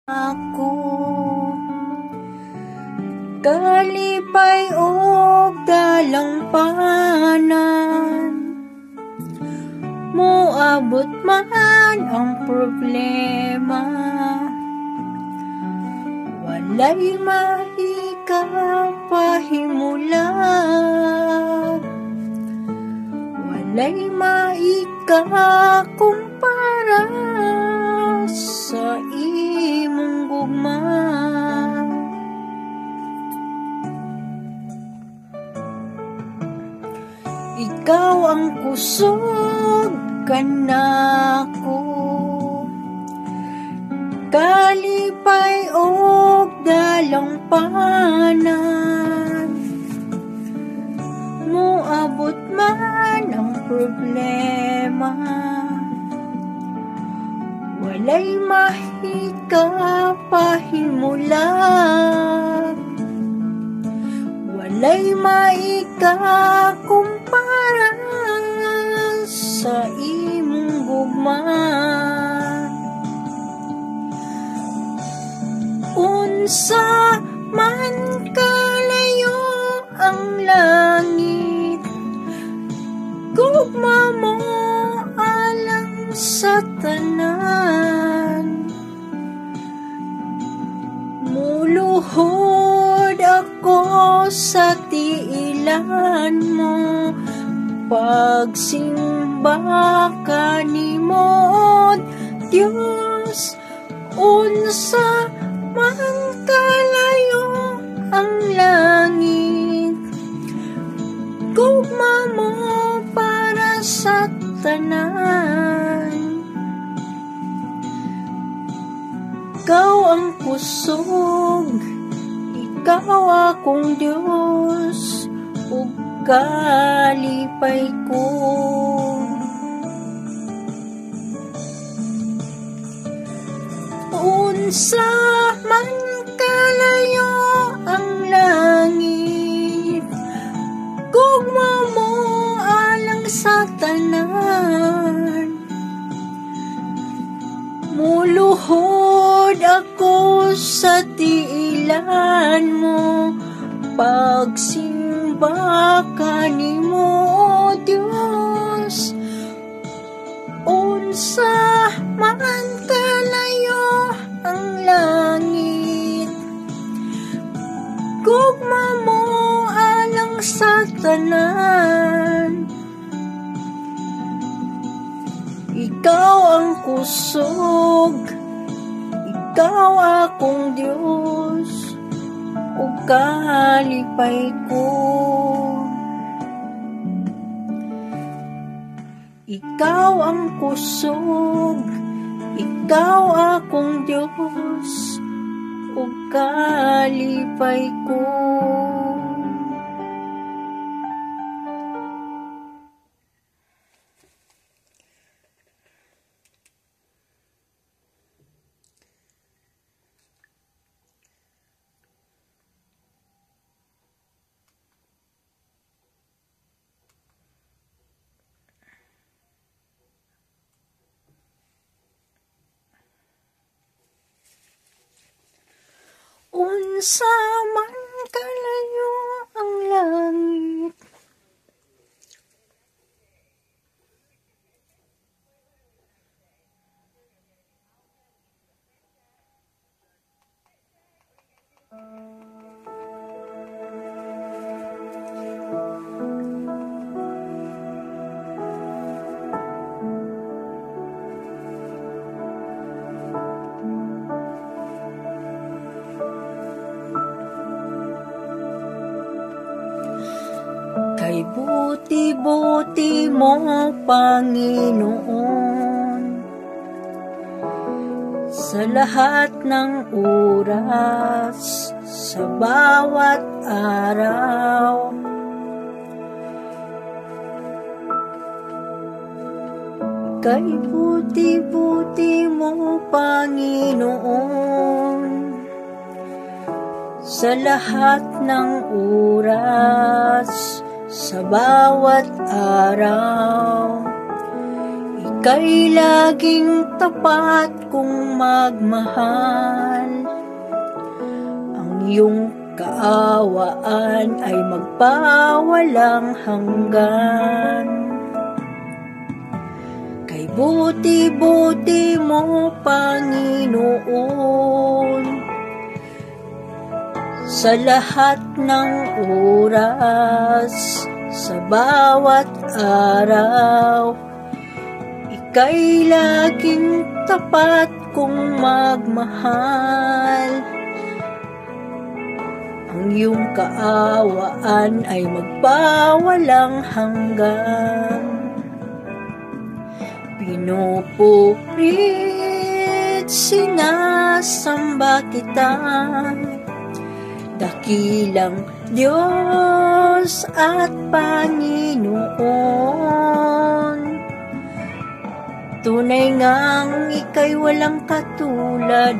Ako kalipay og dalampanan, moabot man ang problema, walay maikapahimulan, walay maikakumpara sa imong gugma. Ikaw ang kusog kanako, kalipay og dalampanan, moabot man ang problema, walay mahikapahimulan, walay maikakumpara sa imong gugma. Unsa man kalayo ang langit, gugma mo alang sa tanan. Muluhod ako sa tiilan mo, pagsimba kanimo, Diyos. Unsa man kalayo ang langit, gugma mo para sa tanan. Ikaw ang kusog, ikaw akong Diyos, ug kalipay ko. Unsa man kalayo ang langit, gugma mo alang sa tanan. Muluhod ako sa tiilan mo, pagsimba kanimo, Diyos. Unsa man kalayo ang langit, gugma mo alang sa tanan. Ikaw ang kusog, ikaw akong Diyos, ug kalipay ko. Ikaw ang kusog, ikaw akong Diyos, ug kalipay ko. Unsa man kalayo ang langit, kay buti-buti mo, Panginoon, sa lahat ng oras, sa bawat araw. Kay buti-buti mo, Panginoon, sa lahat ng oras, sa bawat araw. Ika'y laging tapat kong magmahal. iyong kaawaan ay magpawalang hanggan. Kay buti-buti mo, Panginoon, sa lahat ng oras, sa bawat araw, ika'y laging tapat kong magmahal. Ang iyong kaawaan ay magpawalang hanggan. Pinupurit, sinasamba kita, dakilang Diyos at Panginoon. Tunay ngang ika'y walang katulad,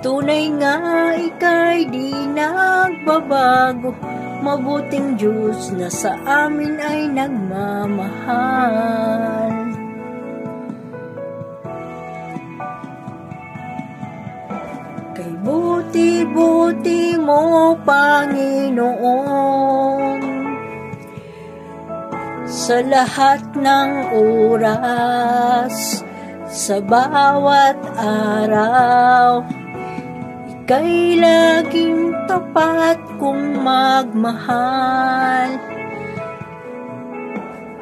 tunay nga ika'y di nagbabago, mabuting Diyos na sa amin ay nagmamahal. Kay buti-buti mo, Panginoon, sa lahat ng oras, sa bawat araw, ika'y laging tapat kong magmahal.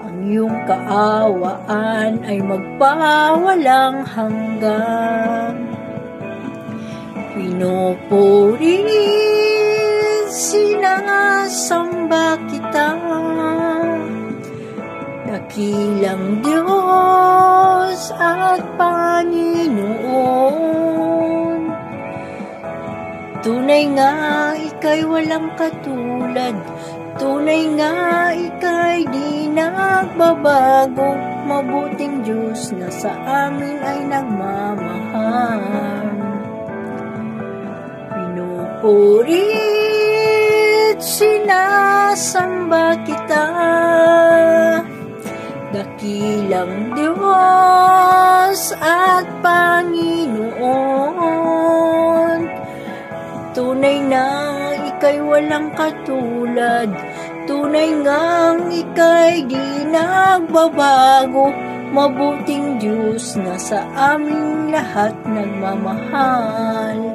Ang iyong kaawaan ay magpawalang hanggan. Pinupurit, sinasamba kita, dakilang Diyos at Panginoon. Tunay nga ika'y walang katulad, tunay nga ika'y di nagbabago, mabuting Diyos na sa amin ay nagmamahal. Pinupurit, sinasamba kita, dakilang Diyos at Panginoon. Tunay na ika'y walang katulad, tunay ngang ika'y di nagbabago, mabuting Diyos na sa aming lahat nagmamahal.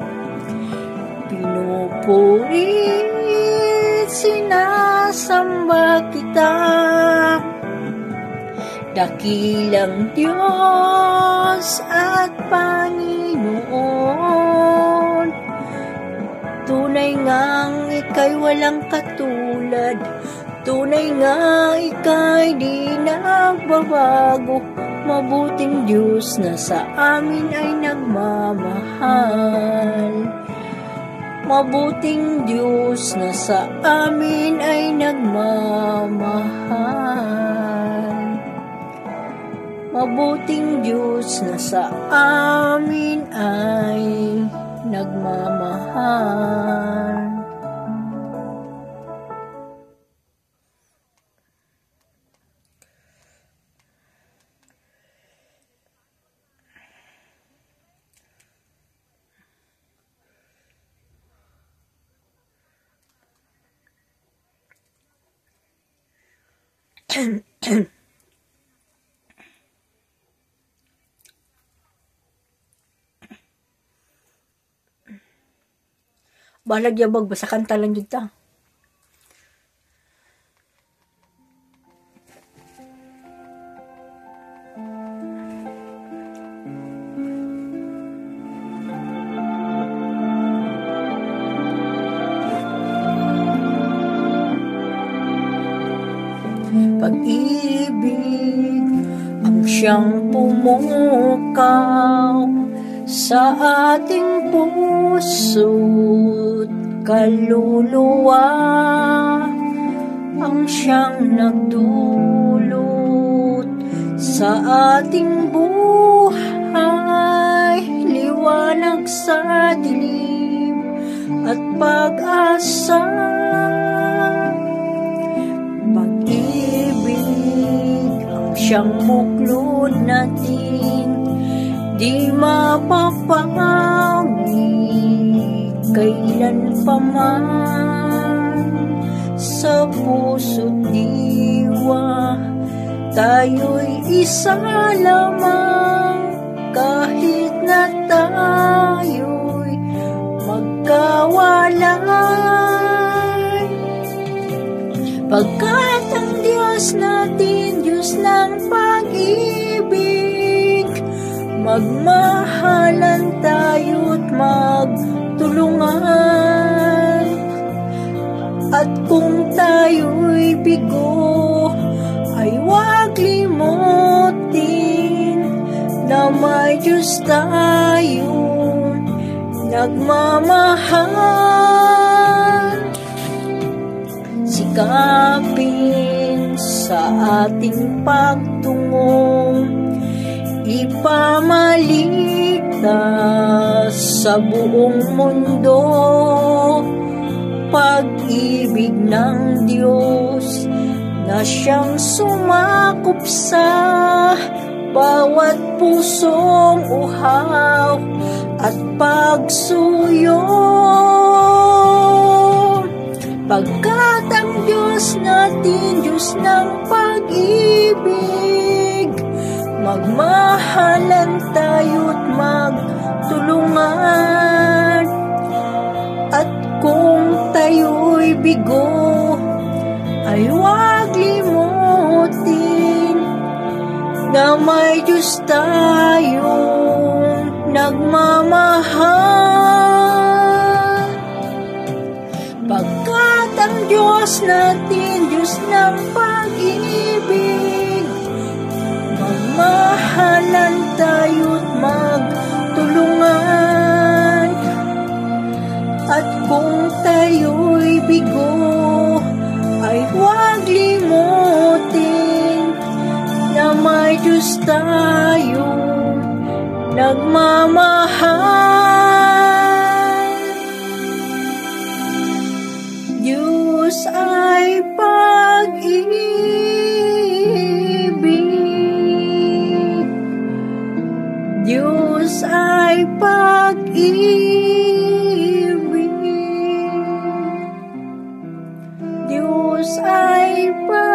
Pinupurit, sinasamba kita, dakilang Diyos at Panginoon. Tunay ngang ika'y walang katulad, tunay nga ika'y di nagbabago, mabuting Diyos na sa amin ay nagmamahal. Mabuting Diyos na sa amin ay nagmamahal. Mabuting Diyos na sa amin ay nagmamahal. Balag yabag, basta kanta lang dyan ta. Pag-ibig ang siyang pumukaw sa ating puso't kaluluwa, ang siyang nagdulot sa ating buhay, liwanag sa dilim at pag-asa. Siyang buklod natin, di mapapawid kailan pa man. Sa puso't diwa, tayo'y isa lamang, kahit na tayo'y magkawalay. Pagkat ang Diyos natin, Diyos ng pag-ibig, magmahalan tayo't magtulungan. At kung tayo'y bigo, ay huwag limutin na may Diyos tayong nagmamahal. Sikapin sa ating pagtungong ipamaligtas sa buong mundo, pag-ibig ng Diyos na siyang sumakop sa bawat pusong uhaw at pagsuyo. Pagkat ang Diyos natin, Diyos ng pag-ibig, magmahalan tayo't magtulungan. At kung tayo'y bigo, ay huwag limutin na may Diyos tayong nagmamahal. Pagkat ang Diyos natin, Diyos ng pag-ibig, magmahalan tayo't magtulungan. At kung tayo'y bigo, ay huwag limutin na may Diyos tayong nagmamahal. Diyos ay pag-ibig, Diyos ay pag-ibig, Diyos ay pag-ibig.